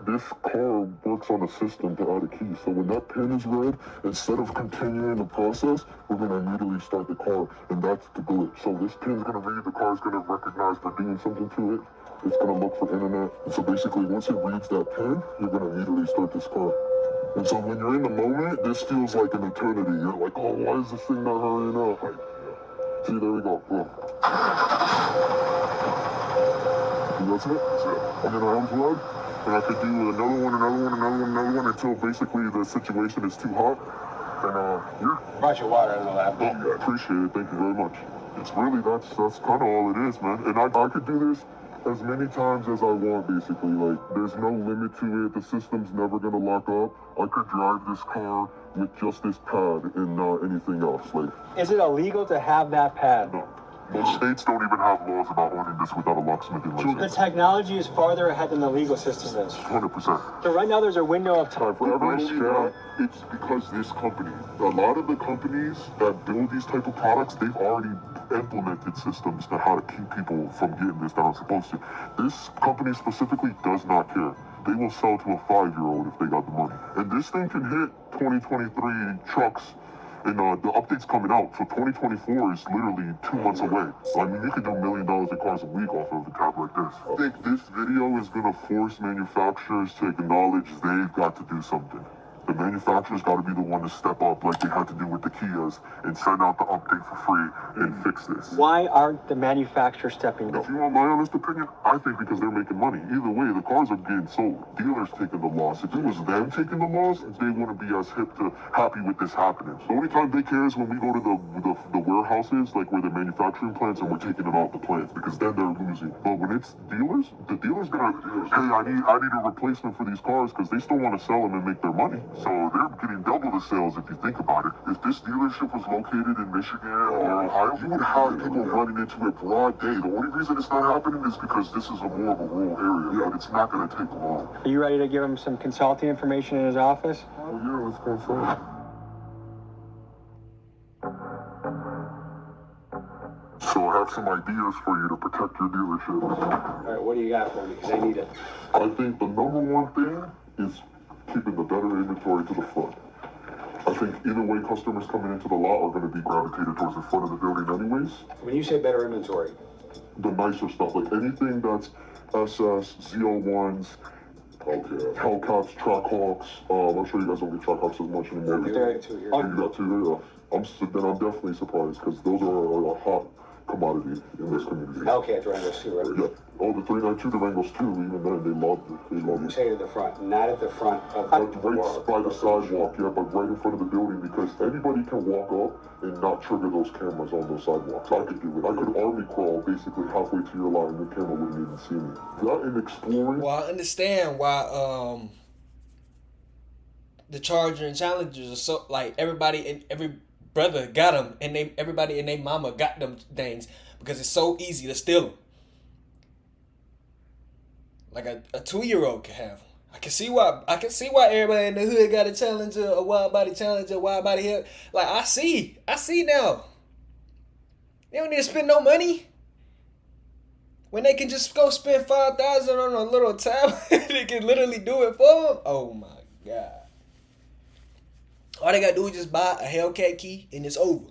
this car works on a system to add a key. So when that pin is read, instead of continuing the process, we're going to immediately start the car. And that's the glitch. So this pin's going to read, the car's going to recognize we're doing something to it. It's going to look for internet. And so basically, once it reads that pin, you're going to immediately start this car. And so when you're in the moment, this feels like an eternity. You're like, oh, why is this thing not hurrying up? Like, see, there we go. Boom. That's it. And then I unplug, and I could do another one until basically the situation is too hot. And yeah. Brought your water in the lap. Oh, yeah, I appreciate it. Thank you very much. It's really, that's kind of all it is, man. And I could do this as many times as I want, basically. Like, there's no limit to it. The system's never gonna lock up. I could drive this car with just this pad and not anything else. Like, is it illegal to have that pad? No. Most states don't even have laws about owning this without a locksmithing license. The technology is farther ahead than the legal system is. 100%. So right now there's a window of time. For every scam, it's because this company, a lot of the companies that build these type of products, they've already implemented systems to how to keep people from getting this that are supposed to. This company specifically does not care. they will sell to a 5-year-old if they got the money. And this thing can hit 2023 trucks. And the update's coming out, so 2024 is literally 2 months away. I mean, you could do $1 million in cars a week off of a cap like this. I think this video is gonna force manufacturers to acknowledge they've got to do something. The manufacturers got to be the one to step up like they had to do with the Kias and send out the update for free and fix this. Why aren't the manufacturers stepping up? If you want my honest opinion, I think because they're making money. Either way, the cars are getting sold. Dealers taking the loss. If it was them taking the loss, they wouldn't be as happy with this happening. The only time they care is when we go to the warehouses, like where the manufacturing plants, and we're taking them out the plants because then they're losing. But when it's dealers, the dealers gonna, hey, I need a replacement for these cars because they still want to sell them and make their money. So they're getting double the sales if you think about it. If this dealership was located in Michigan or Ohio, you would have people running into it broad day. The only reason it's not happening is because this is more of a rural area, but it's not going to take long. Are you ready to give him some consulting information in his office? Oh yeah, let's go inside. So I have some ideas for you to protect your dealership. All right, what do you got for me? Because I need it. I think the number one thing is keeping the better inventory to the front. I think either way, customers coming into the lot are going to be gravitated towards the front of the building anyways. When you say better inventory, the nicer stuff, like anything that's SS, Z01s, Hellcats, Trackhawks. I'm sure you guys don't get Trackhawks as much anymore. you got two here. Oh, you got two there? I'm definitely surprised because those are a hot commodity in this community. Hellcat Durangos too, right? Yeah. Oh, the 392 Durangos too, even then, they loved it. They loved You it. say at the front, not at the front of Right by the sidewalk, yeah, but right in front of the building because anybody can walk up and not trigger those cameras on those sidewalks. I could do it. I could army crawl basically halfway to your line and the camera wouldn't even see me. That and exploring. Well, I understand why the Charger and Challengers are so, like, everybody and every brother got them and everybody and their mama got them things because it's so easy to steal them. Like a 2-year-old can have them. I can see why everybody in the hood got a Challenger, a wide body Challenger, wide body here. Like I see now. They don't need to spend no money. When they can just go spend $5,000 on a little tablet, they can literally do it for them. Oh my God. All they gotta do is just buy a Hellcat key and it's over.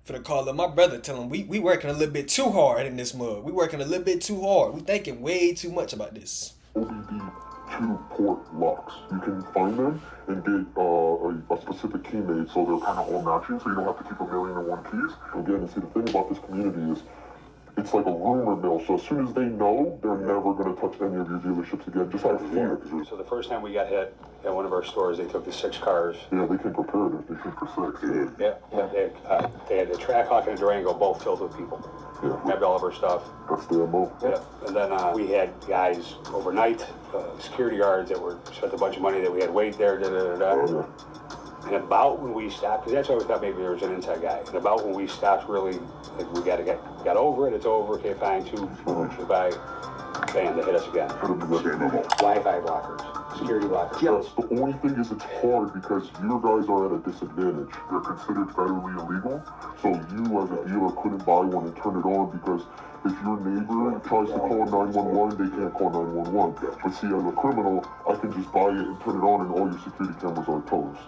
For the caller, my brother tell him we working a little bit too hard in this mug. We working a little bit too hard. We thinking way too much about this. OBD 2-port locks. You can find them and get a specific key made so they're kind of all matching so you don't have to keep 1,000,001 keys. Again, see the thing about this community is it's like a rumor mill, so as soon as they know, they're never going to touch any of your dealerships again, just out of fear. So the first time we got hit at one of our stores, they took the 6 cars. Yeah, they can prepare it if they shoot for 6. Yeah. They had the Trackhawk and the Durango both filled with people. Yeah. Grabbed all of our stuff. That's the MO. Yeah. And then we had guys overnight, security guards that were spent a bunch of money that we had wait there. Oh, And about when we stopped, because that's why we thought maybe there was an inside guy. And about when we stopped, really, like we got over it. It's over. Okay, fine. 2 goodbye. Bam, they hit us again. Wi-Fi blockers, security blockers. Yes, the only thing is it's hard because your guys are at a disadvantage. They're considered federally illegal, so you as a dealer couldn't buy one and turn it on because if your neighbor tries to call 911, they can't call 911. But see, as a criminal, I can just buy it and turn it on and all your security cameras are toast.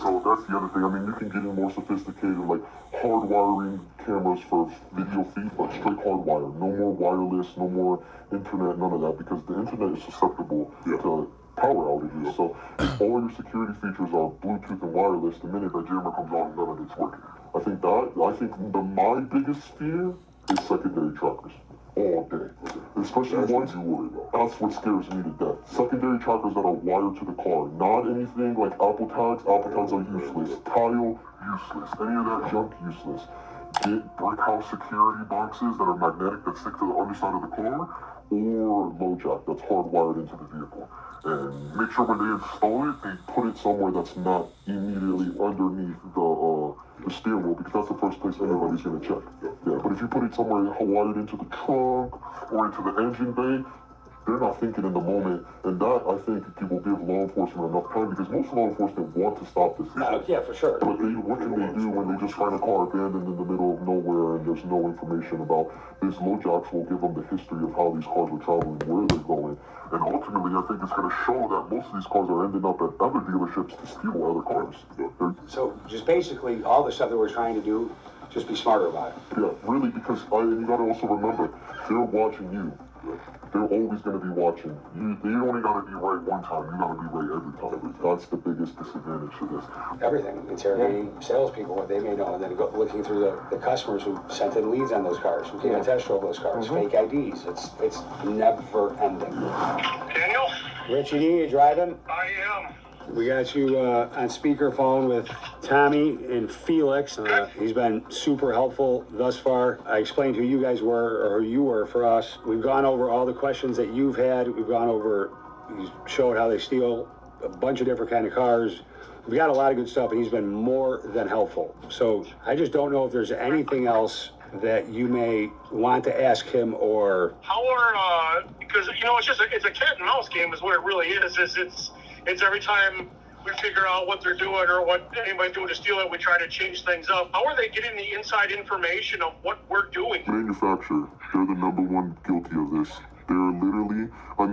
So that's the other thing. I mean, you can get in more sophisticated, like hardwiring cameras for video feed, but straight hardwire. No more wireless, no more internet, none of that, because the internet is susceptible to power outages. So all your security features are Bluetooth and wireless. The minute that jammer comes on, none of it's working. I think my biggest fear is secondary trackers all day. Especially ones you worry about. That's what scares me to death. Secondary trackers that are wired to the car. Not anything like Apple tags. Apple tags are useless. Tile, useless. Any of that junk, useless. Get brick house security boxes that are magnetic that stick to the underside of the car, or LoJack that's hardwired into the vehicle. And make sure when they install it, they put it somewhere that's not immediately underneath the steering wheel, because that's the first place anybody's going to check. Yeah, but if you put it somewhere wired into the trunk or into the engine bay, they're not thinking in the moment, and that, I think, people give law enforcement enough time, because most law enforcement want to stop this. Yeah, for sure. But what can they do when they just find a car abandoned in the middle of nowhere and there's no information about this? LoJack will give them the history of how these cars are traveling, where they're going, and ultimately, I think it's going to show that most of these cars are ending up at other dealerships to steal other cars. So just basically, all the stuff that we're trying to do, just be smarter about it. Yeah, really, because you got to also remember, they're watching you. They're always going to be watching. You only got to be right one time. You got to be right every time. That's the biggest disadvantage to this. Everything. Interrogating salespeople, what they may know, and then looking through the customers who sent in leads on those cars, who came and test drove those cars, fake IDs. It's never ending. Daniel? Richie D, you driving? I am. We got you on speakerphone with Tommy and Felix. He's been super helpful thus far. I explained who you guys were, or who you were for us. We've gone over all the questions that you've had. We've gone over, you showed how they steal a bunch of different kind of cars. We've got a lot of good stuff, and he's been more than helpful. So I just don't know if there's anything else that you may want to ask him, or how are because it's a cat and mouse game is what it really is. It's every time we figure out what they're doing or what anybody's doing to steal it, we try to change things up. How are they getting the inside information of what we're doing? Manufacturer, they're the number one guilty of this. They're literally,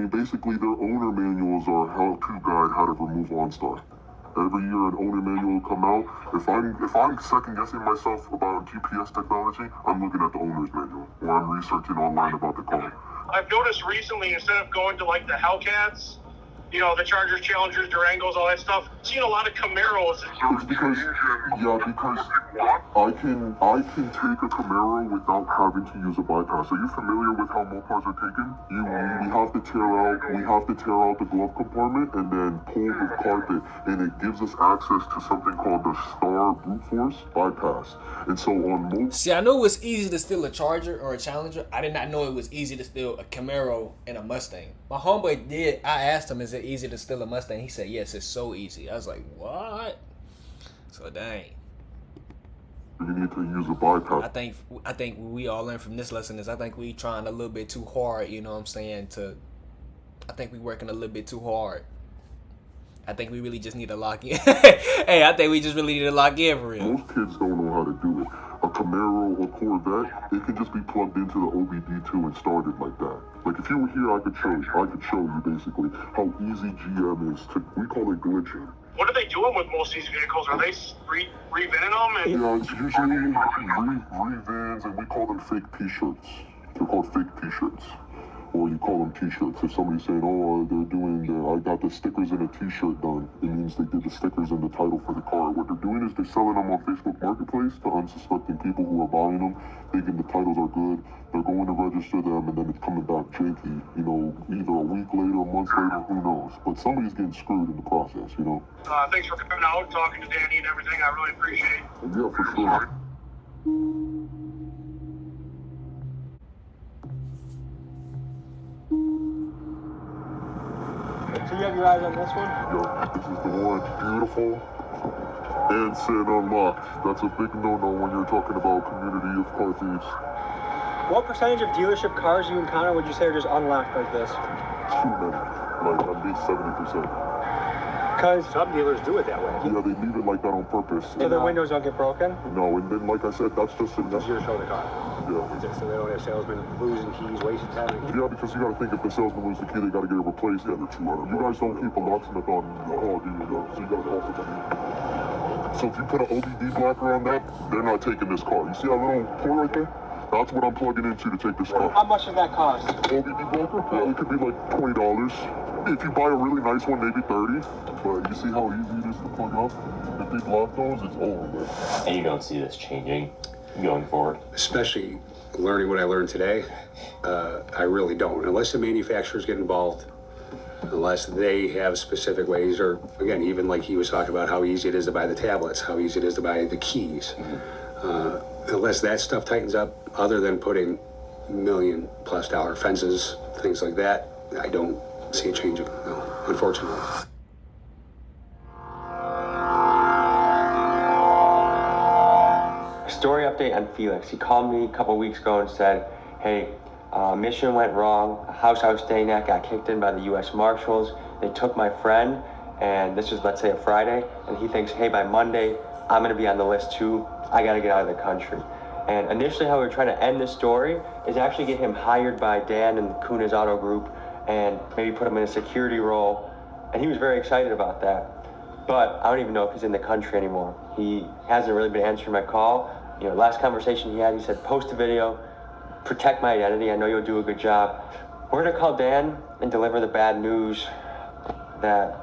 basically their owner manuals are how-to guide how to remove OnStar. Every year an owner manual will come out. If I'm second guessing myself about GPS technology, I'm looking at the owner's manual, or I'm researching online about the car. I've noticed recently, instead of going to like the Hellcats, the Chargers, Challengers, Durangos, all that stuff, I've seen a lot of Camaros. It's because I can take a Camaro without having to use a bypass. Are you familiar with how Mopars are taken? We have to tear out the glove compartment and then pull the carpet, and it gives us access to something called the Star Brute Force bypass. And so on See, I know it was easy to steal a Charger or a Challenger. I did not know it was easy to steal a Camaro and a Mustang. My homeboy did. I asked him, is it easy to steal a Mustang? He said, yes, it's so easy. I was like, what? So dang. You need to use a bypass. I think what we all learned from this lesson is I think we trying a little bit too hard, you know what I'm saying, I think we working a little bit too hard. I think we really just need to lock in. Hey, I think we just really need to lock in for real. Most kids don't know how to do it. A Camaro or Corvette, it can just be plugged into the OBD2 and started like that. Like if you were here, I could show you basically how easy GM is to, we call it glitching. What are they doing with most of these vehicles? Are they re-vinning them? Yeah, it's usually re-vins, and we call them fake t-shirts. They're called fake t-shirts. Or you call them t-shirts. If somebody's saying, I got the stickers in a t-shirt done, it means they did the stickers in the title for the car. What they're doing is they're selling them on Facebook Marketplace to unsuspecting people who are buying them, thinking the titles are good. They're going to register them, and then it's coming back janky, either a week later, a month later, who knows. But somebody's getting screwed in the process, Thanks for coming out, talking to Danny and everything. I really appreciate it. Yeah, for sure. So you have your eyes on this one? Yeah, this is the one. Beautiful and SIN unlocked. That's a big no-no when you're talking about community of car thieves. What percentage of dealership cars you encounter would you say are just unlocked like this? Too many. Like at least 70%. Because some dealers do it that way. Yeah, they leave it like that on purpose. So the windows don't get broken? No, and then like I said, that's just easier to show the car. Yeah. So they don't have salesmen losing keys, wasting time. Yeah, because you gotta think if the salesman loses the key, they gotta get it replaced. Yeah, they're 200. You guys don't keep a locksmith on the car, do you? So you gotta call somebody. So if you put an OBD blocker on that, they're not taking this car. You see that little port right there? That's what I'm plugging into to take this car. How much does that cost? OBD blocker? Yeah, it could be like $20. If you buy a really nice one, maybe $30. But you see how easy it is to plug up? If they block those, it's over with. And you don't see this changing going forward? Especially learning what I learned today, I really don't. Unless the manufacturers get involved, unless they have specific ways, or again, even like he was talking about how easy it is to buy the tablets, how easy it is to buy the keys. Unless that stuff tightens up, other than putting $1 million+ fences, things like that, I don't see it changing, no, unfortunately. Story update on Felix. He called me a couple weeks ago and said, hey, Mission went wrong. A house I was staying at got kicked in by the U.S. Marshals. They took my friend, and this was, let's say, a Friday, and he thinks, hey, by Monday, I'm going to be on the list too. I got to get out of the country. And initially how we were trying to end this story is actually get him hired by Dan and Kuna's Auto Group and maybe put him in a security role. And he was very excited about that. But I don't even know if he's in the country anymore. He hasn't really been answering my call. You know, last conversation he had, he said, post a video, protect my identity. I know you'll do a good job. We're going to call Dan and deliver the bad news that,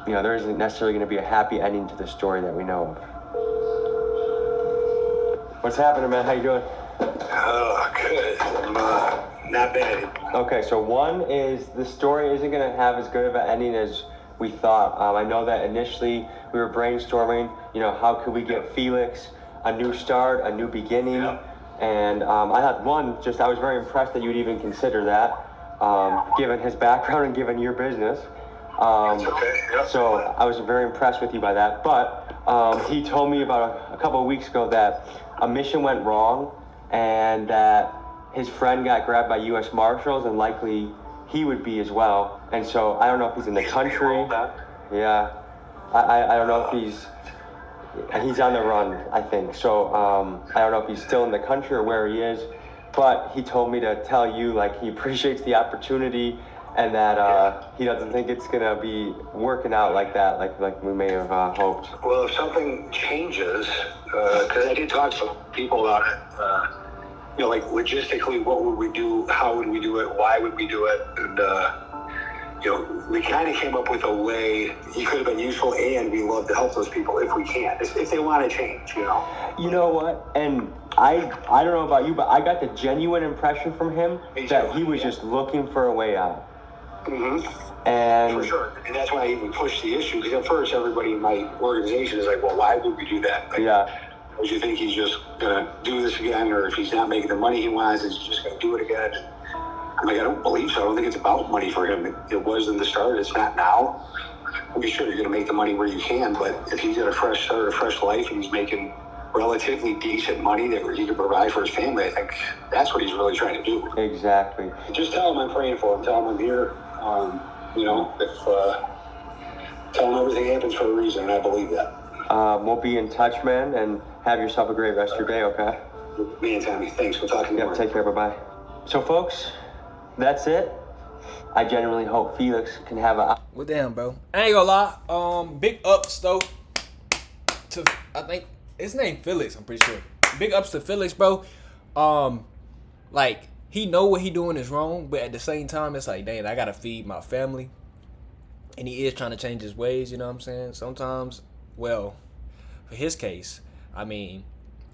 you know, there isn't necessarily going to be a happy ending to the story that we know of. What's happening, man? How you doing? Oh, good. I'm not bad. Okay, so one is the story isn't going to have as good of an ending as we thought. I know that initially we were brainstorming, you know, how could we get Felix a new start, a new beginning? Yeah. And I thought, one, just I was very impressed that you'd even consider that, given his background and given your business. Okay. Yep. So I was very impressed with you by that. But he told me about a couple of weeks ago that a mission went wrong and that his friend got grabbed by U.S. Marshals and likely he would be as well. And so I don't know if he's in the country. Yeah. I don't know if he's on the run, I think. So I don't know if he's still in the country or where he is. But he told me to tell you, like, he appreciates the opportunity and that he doesn't think it's going to be working out like that, like we may have hoped. Well, if something changes, because I did talk to people about it, you know, like logistically, what would we do? How would we do it? Why would we do it? And, you know, we kind of came up with a way he could have been useful, and we love to help those people if we can, if they want to change, you know. You know what? And I don't know about you, but I got the genuine impression from him that he was just looking for a way out. Mm-hmm. And for sure. And that's why I even pushed the issue, because at first everybody in my organization is like, well, why would we do that? Like, yeah. Would you think he's just going to do this again, or if he's not making the money he wants, is he just going to do it again? I'm like, I don't believe so. I don't think it's about money for him. It was in the start. It's not now. I mean, sure, you're going to make the money where you can, but if he's got a fresh start, a fresh life, and he's making relatively decent money that he can provide for his family, I think that's what he's really trying to do. Exactly. Just tell him I'm praying for him. Tell him I'm here. You know, tell him everything happens for a reason, and I believe that. We'll be in touch, man, and have yourself a great rest of your day, okay? Me and Tommy, thanks for talking. Yep, take care, bye-bye. So, folks, that's it. I genuinely hope Felix can have a... Well, damn, bro. I ain't gonna lie. Big ups, though, to, I think, his name Felix, I'm pretty sure. Big ups to Felix, bro. Like, he know what he doing is wrong, but at the same time, it's like, dang, I gotta feed my family. And he is trying to change his ways, you know what I'm saying? Sometimes, well, for his case, I mean,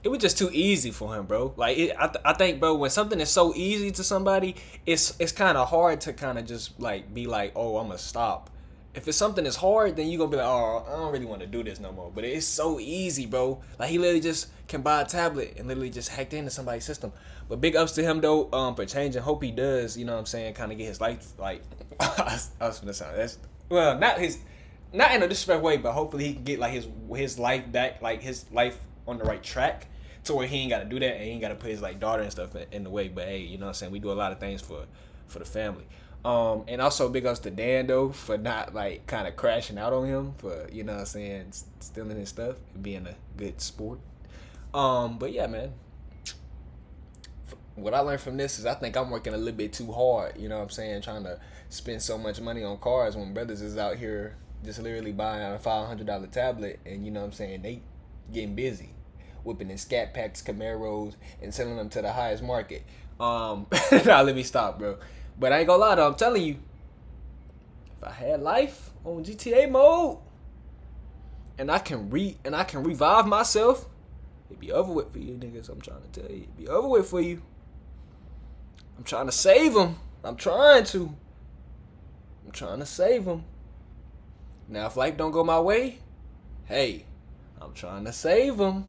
it was just too easy for him, bro. Like, I think, bro, when something is so easy to somebody, it's kind of hard to kind of just, like, be like, oh, I'm gonna stop. If it's something that's hard, then you're gonna be like, oh, I don't really want to do this no more. But it's so easy, bro. Like, he literally just can buy a tablet and literally just hacked into somebody's system. But big ups to him, though, for changing. Hope he does, you know what I'm saying, kind of get his life, like, I was gonna sound, that's, well, not in a disrespectful way, but hopefully he can get, like, his life back, like, his life on the right track, to where he ain't got to do that, and he ain't got to put his, like, daughter and stuff in the way. But, hey, you know what I'm saying, we do a lot of things for the family. And also big ups to Dan, though, for not, like, kind of crashing out on him, for, you know what I'm saying, stealing his stuff and being a good sport. But yeah, man, what I learned from this is I think I'm working a little bit too hard, you know what I'm saying, trying to spend so much money on cars when brothers is out here just literally buying a $500 tablet, and, you know what I'm saying, they getting busy whipping in Scat Packs, Camaros, and selling them to the highest market. Now let me stop, bro. But I ain't gonna lie, though, I'm telling you, if I had life on GTA mode and I can revive myself, it'd be over with for you niggas. I'm trying to tell you, it'd be over with for you. I'm trying to save them. I'm trying to save them. Now if life don't go my way, hey, I'm trying to save them.